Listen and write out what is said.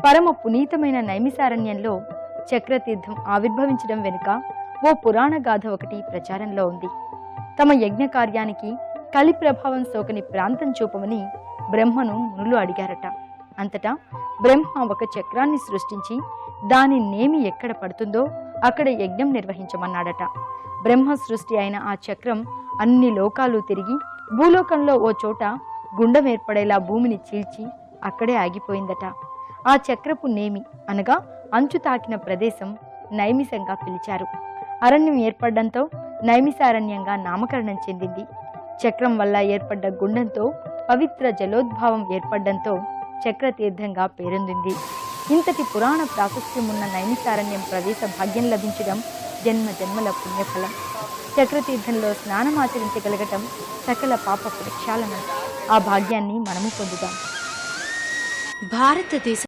పరమ పునీతమైన నైమిసారణ్యంలో చక్రతీర్థం ఆవిర్భవించడం వెనుక ఓ పురాణ గాథ ఒకటి ప్రచారంలో ఉంది. తమ యజ్ఞ కార్యానికి కలి ప్రభావం సోకని ప్రాంతం చూపమని బ్రహ్మను మునులు అడిగారట. అంతటా బ్రహ్మ ఒక చక్రాన్ని సృష్టించి దాని నేమి ఎక్కడ పడుతుందో అక్కడ యజ్ఞం నిర్వహించమన్నాడట. బ్రహ్మ సృష్టి అయిన ఆ చక్రం అన్ని లోకాలు తిరిగి భూలోకంలో ఓ చోట గుండం ఏర్పడేలా భూమిని చీల్చి అక్కడే ఆగిపోయిందట. ఆ చక్రపు నేమి అనగా అంచు తాకిన ప్రదేశం నైమిసంగా పిలిచారు. అరణ్యం ఏర్పడడంతో నైమిసారణ్యంగా నామకరణం చెందింది. చక్రం వల్ల ఏర్పడ్డ గుండంతో పవిత్ర జలోద్భావం ఏర్పడడంతో చక్రతీర్థంగా పేరొందింది. ఇంతటి పురాణ ప్రాశస్త్యం ఉన్న నైమిసారణ్యం ప్రవేశ భాగ్యం లభించడం జన్మ జన్మల పుణ్యఫలం. చక్రతీర్థంలో స్నానమాచరించగలగటం సకల పాప ప్రక్షాళనం. ఆ భాగ్యాన్ని మనము పొందుదాం. భారతదేశ